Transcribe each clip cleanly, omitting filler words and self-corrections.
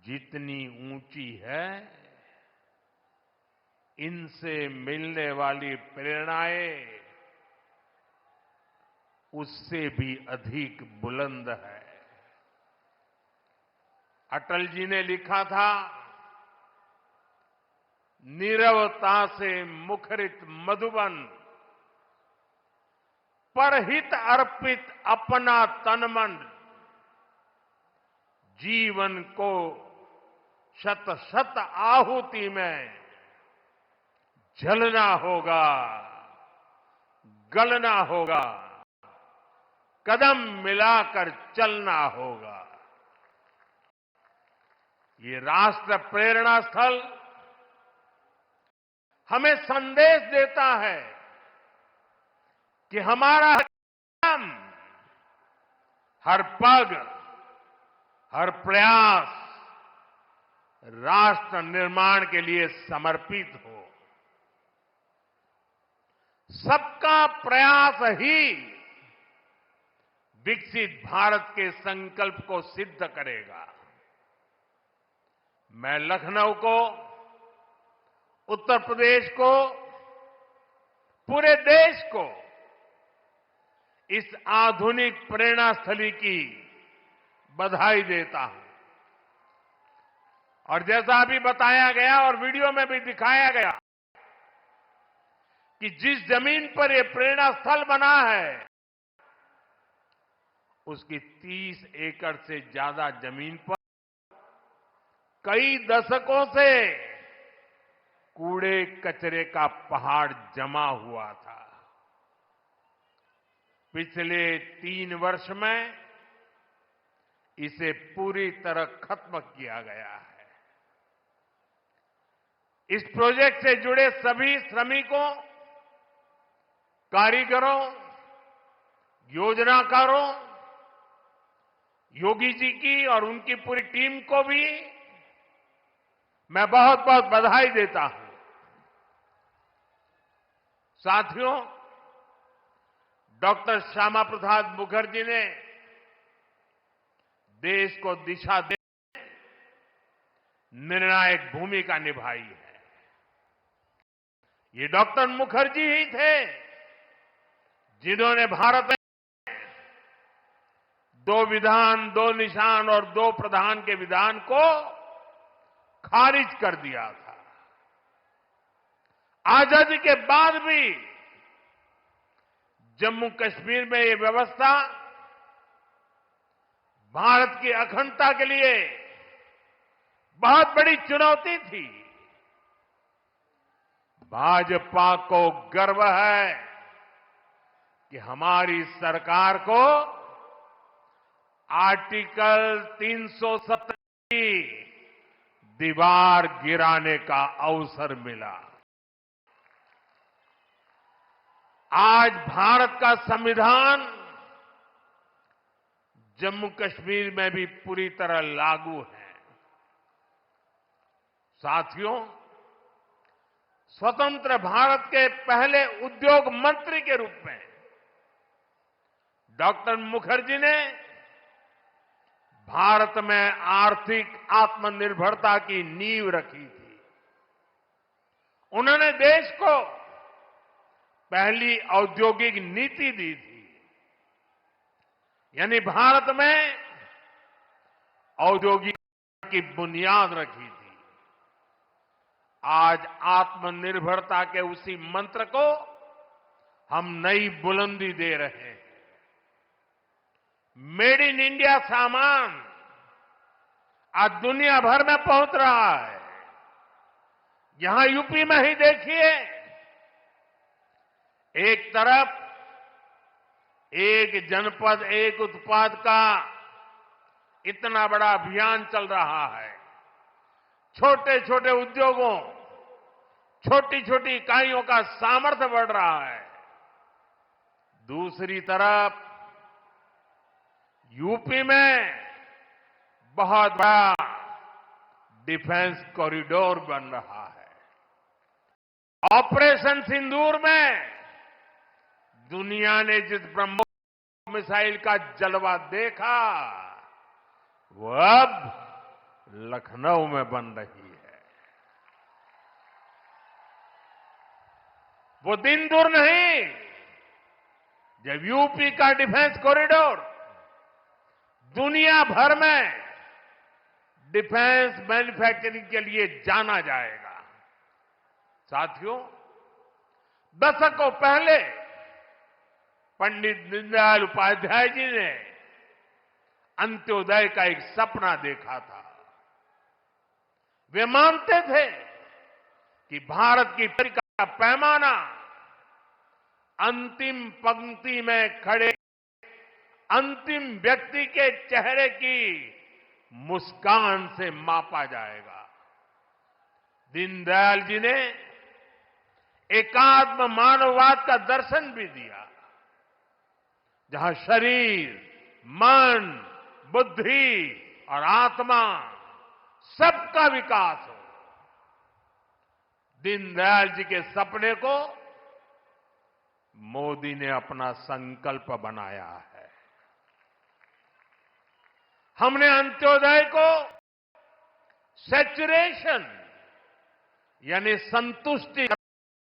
जितनी ऊंची है, इनसे मिलने वाली प्रेरणाएं उससे भी अधिक बुलंद है। अटल जी ने लिखा था, नीरवता से मुखरित मधुबन, परहित अर्पित अपना तन मन, जीवन को शत शत आहुति में जलना होगा, गलना होगा, कदम मिलाकर चलना होगा। ये राष्ट्र प्रेरणा स्थल हमें संदेश देता है कि हमारा काम, हर पग, हर प्रयास राष्ट्र निर्माण के लिए समर्पित हो। सबका प्रयास ही विकसित भारत के संकल्प को सिद्ध करेगा। मैं लखनऊ को, उत्तर प्रदेश को, पूरे देश को इस आधुनिक प्रेरणा स्थली की बधाई देता हूं। और जैसा अभी बताया गया और वीडियो में भी दिखाया गया कि जिस जमीन पर यह प्रेरणा स्थल बना है, उसकी 30 एकड़ से ज्यादा जमीन पर कई दशकों से कूड़े कचरे का पहाड़ जमा हुआ था। पिछले 3 वर्ष में इसे पूरी तरह खत्म किया गया है। इस प्रोजेक्ट से जुड़े सभी श्रमिकों, कारीगरों, योजनाकारों, योगी जी की और उनकी पूरी टीम को भी मैं बहुत बहुत बधाई देता हूं। साथियों, डॉक्टर श्यामा प्रसाद मुखर्जी ने देश को दिशा देने में निर्णायक भूमिका निभाई है। ये डॉक्टर मुखर्जी ही थे जिन्होंने भारत में 2 विधान, 2 निशान और 2 प्रधान के विधान को खारिज कर दिया था। आजादी के बाद भी जम्मू कश्मीर में ये व्यवस्था भारत की अखंडता के लिए बहुत बड़ी चुनौती थी। भाजपा को गर्व है कि हमारी सरकार को आर्टिकल 370 की दीवार गिराने का अवसर मिला। आज भारत का संविधान जम्मू कश्मीर में भी पूरी तरह लागू है। साथियों, स्वतंत्र भारत के पहले उद्योग मंत्री के रूप में डॉक्टर मुखर्जी ने भारत में आर्थिक आत्मनिर्भरता की नींव रखी थी। उन्होंने देश को पहली औद्योगिक नीति दी थी, यानी भारत में औद्योगिक की बुनियाद रखी थी। आज आत्मनिर्भरता के उसी मंत्र को हम नई बुलंदी दे रहे हैं। मेड इन इंडिया सामान आज दुनिया भर में पहुंच रहा है। यहां यूपी में ही देखिए, एक तरफ एक जनपद एक उत्पाद का इतना बड़ा अभियान चल रहा है। छोटे छोटे उद्योगों, छोटी छोटी इकाइयों का सामर्थ्य बढ़ रहा है। दूसरी तरफ यूपी में बहुत बड़ा डिफेंस कॉरिडोर बन रहा है। ऑपरेशन सिंदूर में दुनिया ने जिस ब्रह्मोस मिसाइल का जलवा देखा, वो अब लखनऊ में बन रही है। वो दिन दूर नहीं जब यूपी का डिफेंस कॉरिडोर दुनिया भर में डिफेंस मैन्युफैक्चरिंग के लिए जाना जाएगा। साथियों, दशकों पहले पंडित दीनदयाल उपाध्याय जी ने अंत्योदय का एक सपना देखा था। वे मानते थे कि भारत की प्रगति का पैमाना अंतिम पंक्ति में खड़े अंतिम व्यक्ति के चेहरे की मुस्कान से मापा जाएगा। दीनदयाल जी ने एकात्म मानववाद का दर्शन भी दिया, जहां शरीर, मन, बुद्धि और आत्मा सबका विकास हो। दीनदयाल जी के सपने को मोदी ने अपना संकल्प बनाया है। हमने अंत्योदय को सैचुरेशन यानी संतुष्टि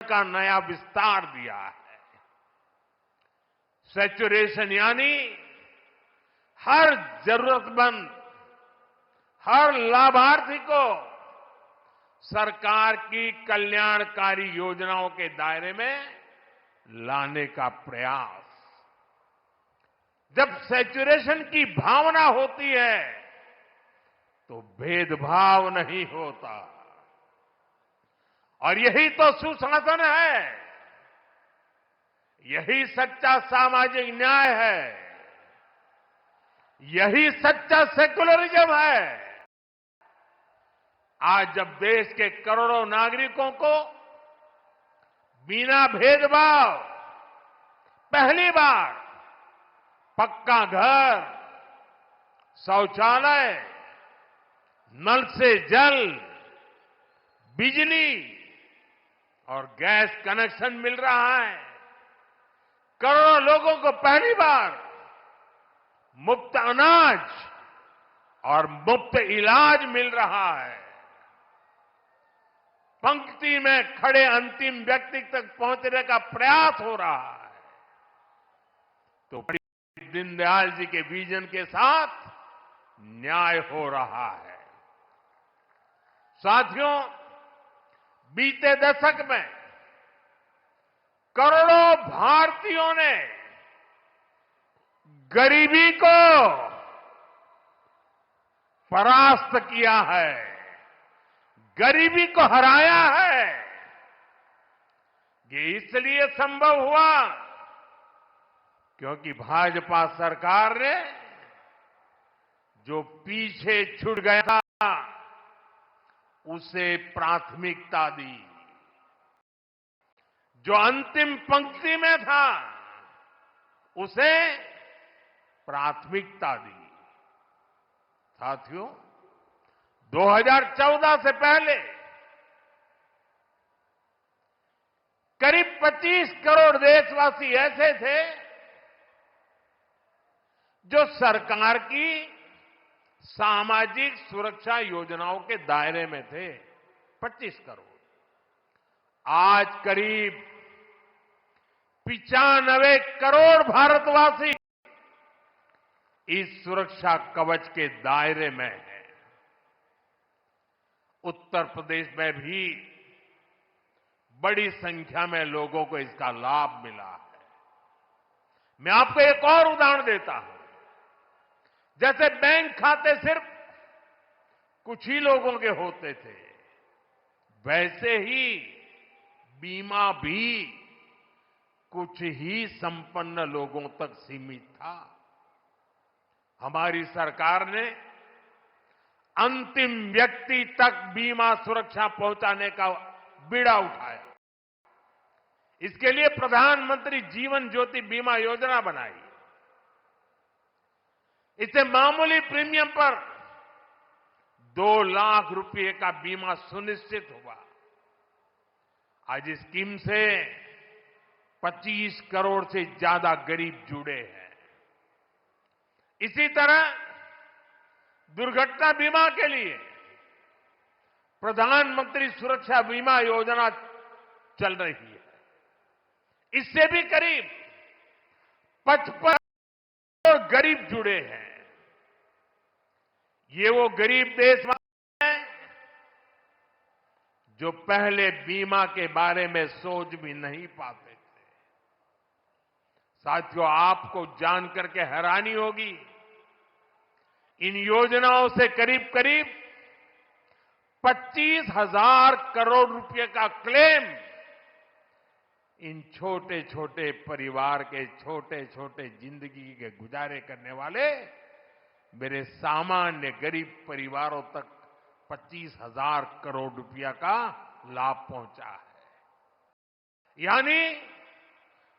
का नया विस्तार दिया है। सैचुरेशन यानी हर जरूरतमंद, हर लाभार्थी को सरकार की कल्याणकारी योजनाओं के दायरे में लाने का प्रयास। जब सैचुरेशन की भावना होती है तो भेदभाव नहीं होता, और यही तो सुशासन है, यही सच्चा सामाजिक न्याय है, यही सच्चा सेकुलरिज्म है। आज जब देश के करोड़ों नागरिकों को बिना भेदभाव पहली बार पक्का घर, शौचालय, नल से जल, बिजली और गैस कनेक्शन मिल रहा है, करोड़ों लोगों को पहली बार मुफ्त अनाज और मुफ्त इलाज मिल रहा है, पंक्ति में खड़े अंतिम व्यक्ति तक पहुंचने का प्रयास हो रहा है, तो दीनदयाल जी के विजन के साथ न्याय हो रहा है। साथियों, बीते दशक में करोड़ों भारतीयों ने गरीबी को परास्त किया है, गरीबी को हराया है। ये इसलिए संभव हुआ क्योंकि भाजपा सरकार ने जो पीछे छूट गया था उसे प्राथमिकता दी, जो अंतिम पंक्ति में था उसे प्राथमिकता दी। साथियों, 2014 से पहले करीब 25 करोड़ देशवासी ऐसे थे जो सरकार की सामाजिक सुरक्षा योजनाओं के दायरे में थे। 25 करोड़। आज करीब 95 करोड़ भारतवासी इस सुरक्षा कवच के दायरे में है। उत्तर प्रदेश में भी बड़ी संख्या में लोगों को इसका लाभ मिला है। मैं आपको एक और उदाहरण देता हूं। जैसे बैंक खाते सिर्फ कुछ ही लोगों के होते थे, वैसे ही बीमा भी कुछ ही संपन्न लोगों तक सीमित था। हमारी सरकार ने अंतिम व्यक्ति तक बीमा सुरक्षा पहुंचाने का बीड़ा उठाया। इसके लिए प्रधानमंत्री जीवन ज्योति बीमा योजना बनाई। इससे मामूली प्रीमियम पर 2 लाख रुपए का बीमा सुनिश्चित हुआ। आज इस स्कीम से 25 करोड़ से ज्यादा गरीब जुड़े हैं। इसी तरह दुर्घटना बीमा के लिए प्रधानमंत्री सुरक्षा बीमा योजना चल रही है। इससे भी करीब 55 करोड़ गरीब जुड़े हैं। ये वो गरीब देशवासी हैं जो पहले बीमा के बारे में सोच भी नहीं पाते थे। साथियों, आपको जानकर के हैरानी होगी, इन योजनाओं से करीब करीब 25,000 करोड़ रुपए का क्लेम इन छोटे छोटे परिवार के छोटे छोटे जिंदगी के गुजारे करने वाले मेरे सामान्य गरीब परिवारों तक 25,000 करोड़ रुपया का लाभ पहुंचा है। यानी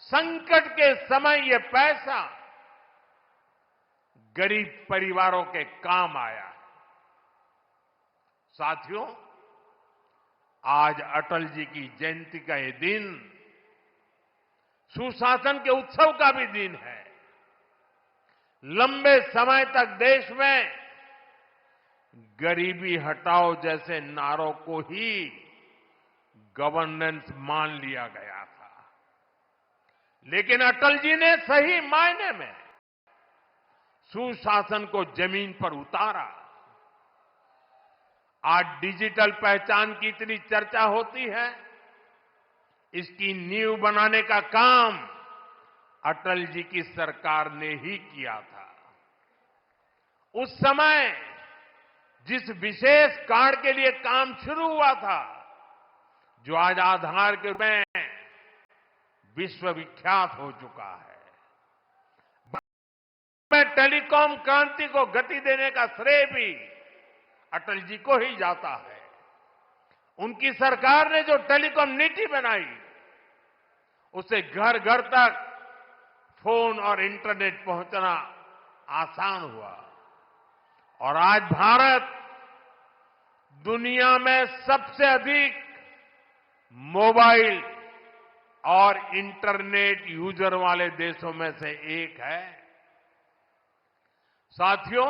संकट के समय ये पैसा गरीब परिवारों के काम आया है। साथियों, आज अटल जी की जयंती का ये दिन सुशासन के उत्सव का भी दिन है। लंबे समय तक देश में गरीबी हटाओ जैसे नारों को ही गवर्नेंस मान लिया गया था, लेकिन अटल जी ने सही मायने में सुशासन को जमीन पर उतारा। आज डिजिटल पहचान की इतनी चर्चा होती है, इसकी नींव बनाने का काम अटल जी की सरकार ने ही किया था। उस समय जिस विशेष कार्ड के लिए काम शुरू हुआ था, जो आज आधार के रूप में विश्वविख्यात हो चुका है, टेलीकॉम क्रांति को गति देने का श्रेय भी अटल जी को ही जाता है। उनकी सरकार ने जो टेलीकॉम नीति बनाई, उससे घर घर तक फोन और इंटरनेट पहुंचना आसान हुआ और आज भारत दुनिया में सबसे अधिक मोबाइल और इंटरनेट यूजर वाले देशों में से एक है। साथियों,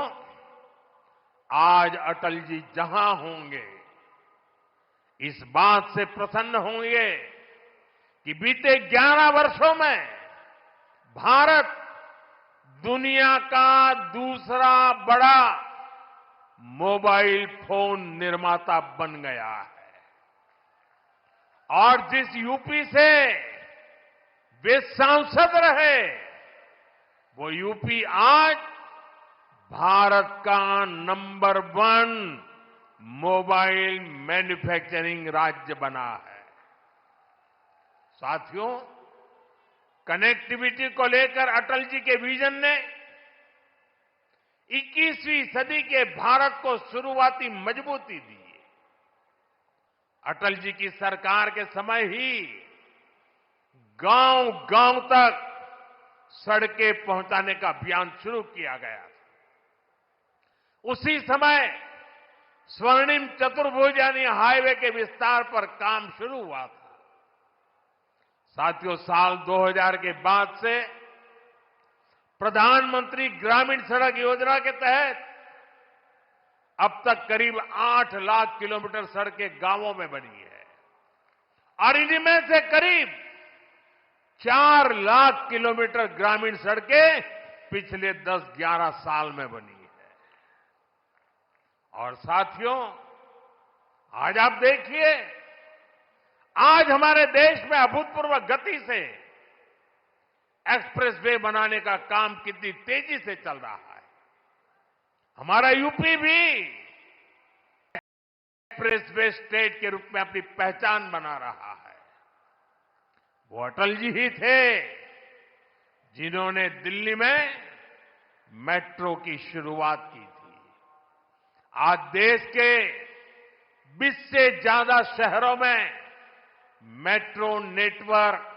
आज अटल जी जहां होंगे, इस बात से प्रसन्न होंगे कि बीते 11 वर्षों में भारत दुनिया का दूसरा बड़ा मोबाइल फोन निर्माता बन गया है। और जिस यूपी से वे सांसद रहे, वो यूपी आज भारत का नंबर 1 मोबाइल मैन्युफैक्चरिंग राज्य बना है। साथियों, कनेक्टिविटी को लेकर अटल जी के विजन ने 21वीं सदी के भारत को शुरुआती मजबूती दी। अटल जी की सरकार के समय ही गांव गांव तक सड़कें पहुंचाने का अभियान शुरू किया गया था। उसी समय स्वर्णिम चतुर्भुज यानी हाईवे के विस्तार पर काम शुरू हुआ था। साथियों, साल 2000 के बाद से प्रधानमंत्री ग्रामीण सड़क योजना के तहत अब तक करीब 8 लाख किलोमीटर सड़कें गांवों में बनी है और इनमें से करीब 4 लाख किलोमीटर ग्रामीण सड़कें पिछले 10-11 साल में बनी है। और साथियों, आज आप देखिए, आज हमारे देश में अभूतपूर्व गति से एक्सप्रेसवे बनाने का काम कितनी तेजी से चल रहा है। हमारा यूपी भी एक्सप्रेसवे स्टेट के रूप में अपनी पहचान बना रहा है। वो अटल जी ही थे जिन्होंने दिल्ली में मेट्रो की शुरुआत की थी। आज देश के 20 से ज्यादा शहरों में मेट्रो नेटवर्क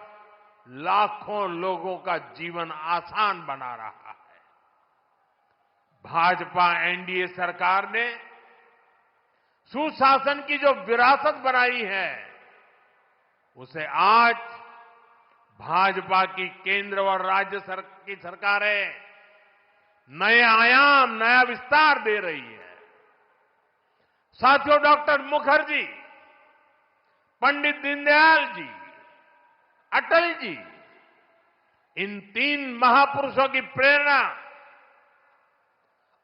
लाखों लोगों का जीवन आसान बना रहा है। भाजपा एनडीए सरकार ने सुशासन की जो विरासत बनाई है, उसे आज भाजपा की केंद्र और राज्य की सरकारें नए आयाम, नया विस्तार दे रही है। साथियों, डॉक्टर मुखर्जी, पंडित दीनदयाल जी, अटल जी, इन तीन महापुरुषों की प्रेरणा,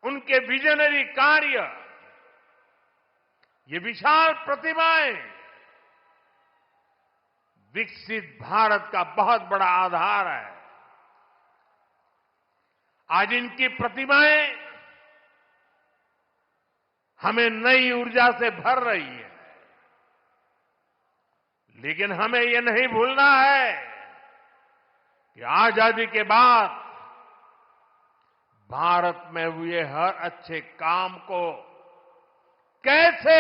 उनके विजनरी कार्य, ये विशाल प्रतिभाएं विकसित भारत का बहुत बड़ा आधार है। आज इनकी प्रतिभाएं हमें नई ऊर्जा से भर रही है। लेकिन हमें यह नहीं भूलना है कि आजादी के बाद भारत में हुए हर अच्छे काम को कैसे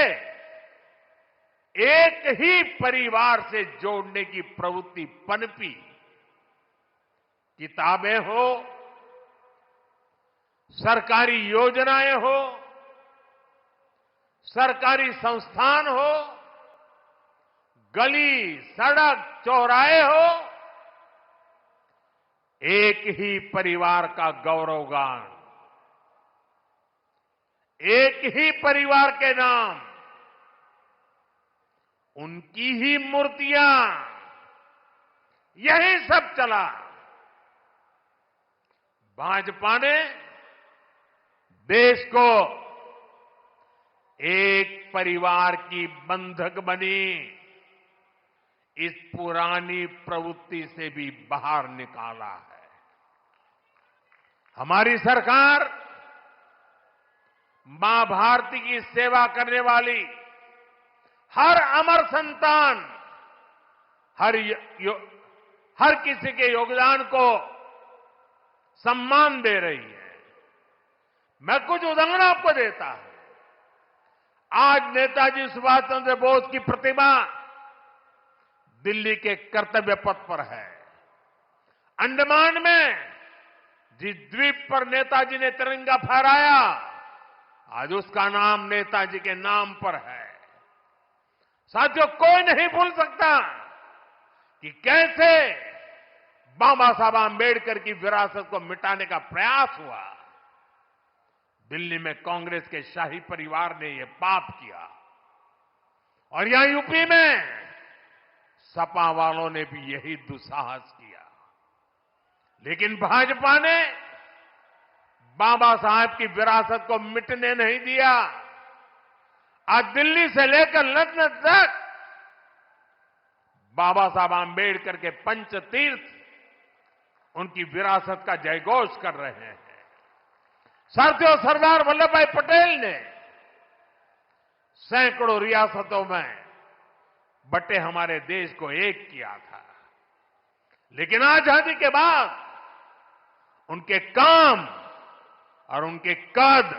एक ही परिवार से जोड़ने की प्रवृत्ति पनपी। किताबें हो, सरकारी योजनाएं हो, सरकारी संस्थान हो, गली, सड़क, चौराहे हो, एक ही परिवार का गौरवगान, एक ही परिवार के नाम, उनकी ही मूर्तियां, यही सब चला। भाजपा ने देश को एक परिवार की बंधक बनी इस पुरानी प्रवृत्ति से भी बाहर निकाला है। हमारी सरकार मां भारती की सेवा करने वाली हर अमर संतान, हर किसी के योगदान को सम्मान दे रही है। मैं कुछ उदाहरण आपको देता हूं। आज नेताजी सुभाष चंद्र बोस की प्रतिमा दिल्ली के कर्तव्य पथ पर है। अंडमान में जिस द्वीप पर नेताजी ने तिरंगा फहराया, आज उसका नाम नेताजी के नाम पर है। साथियों, कोई नहीं भूल सकता कि कैसे बाबा साहब आंबेडकर की विरासत को मिटाने का प्रयास हुआ। दिल्ली में कांग्रेस के शाही परिवार ने यह पाप किया और यहां यूपी में सपा वालों ने भी यही दुस्साहस किया। लेकिन भाजपा ने बाबा साहब की विरासत को मिटने नहीं दिया। आज दिल्ली से लेकर लखनऊ तक बाबा साहब आंबेडकर के पंचतीर्थ उनकी विरासत का जयघोष कर रहे हैं। साथियों, सरदार वल्लभ भाई पटेल ने सैकड़ों रियासतों में बटे हमारे देश को एक किया था। लेकिन आजादी के बाद उनके काम और उनके कद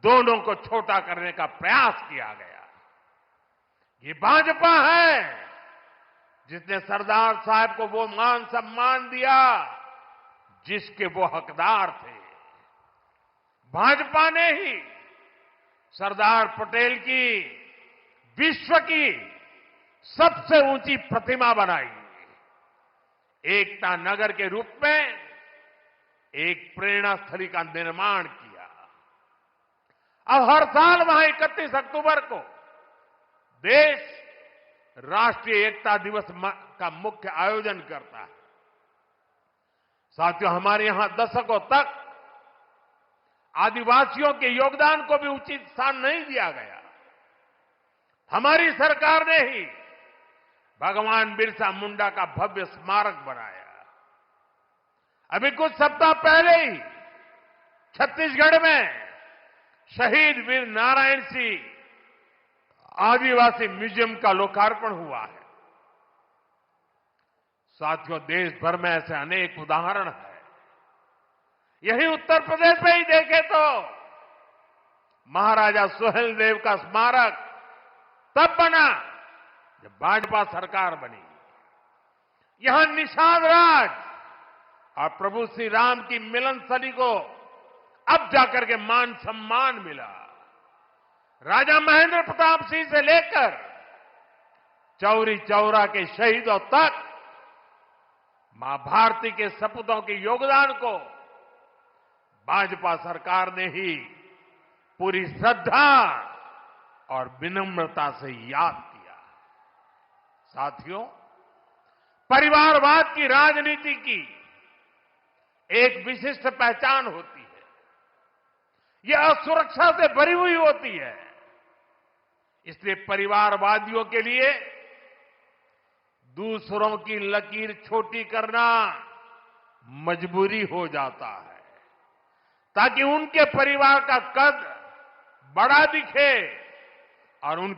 दोनों को छोटा करने का प्रयास किया गया। ये भाजपा है जिसने सरदार साहब को वो मान सम्मान दिया जिसके वो हकदार थे। भाजपा ने ही सरदार पटेल की विश्व की सबसे ऊंची प्रतिमा बनाई, एकता नगर के रूप में एक प्रेरणा स्थली का निर्माण किया। अब हर साल वहां 31 अक्टूबर को देश राष्ट्रीय एकता दिवस का मुख्य आयोजन करता है। साथियों, हमारे यहां दशकों तक आदिवासियों के योगदान को भी उचित स्थान नहीं दिया गया। हमारी सरकार ने ही भगवान बिरसा मुंडा का भव्य स्मारक बनाया। अभी कुछ सप्ताह पहले ही छत्तीसगढ़ में शहीद वीर नारायण सिंह आदिवासी म्यूजियम का लोकार्पण हुआ है। साथियों, देश भर में ऐसे अनेक उदाहरण हैं। यही उत्तर प्रदेश में ही देखें तो महाराजा सुहेलदेव का स्मारक तब बना जब भाजपा सरकार बनी। यहां निषाद राज और प्रभु श्री राम की मिलन स्थली को अब जाकर के मान सम्मान मिला। राजा महेंद्र प्रताप सिंह से लेकर चौरी चौरा के शहीदों तक मां भारती के सपूतों के योगदान को भाजपा सरकार ने ही पूरी श्रद्धा और विनम्रता से याद किया। साथियों, परिवारवाद की राजनीति की एक विशिष्ट पहचान होती है। यह असुरक्षा से भरी हुई होती है। इसलिए परिवारवादियों के लिए दूसरों की लकीर छोटी करना मजबूरी हो जाता है, ताकि उनके परिवार का कद बड़ा दिखे और उनके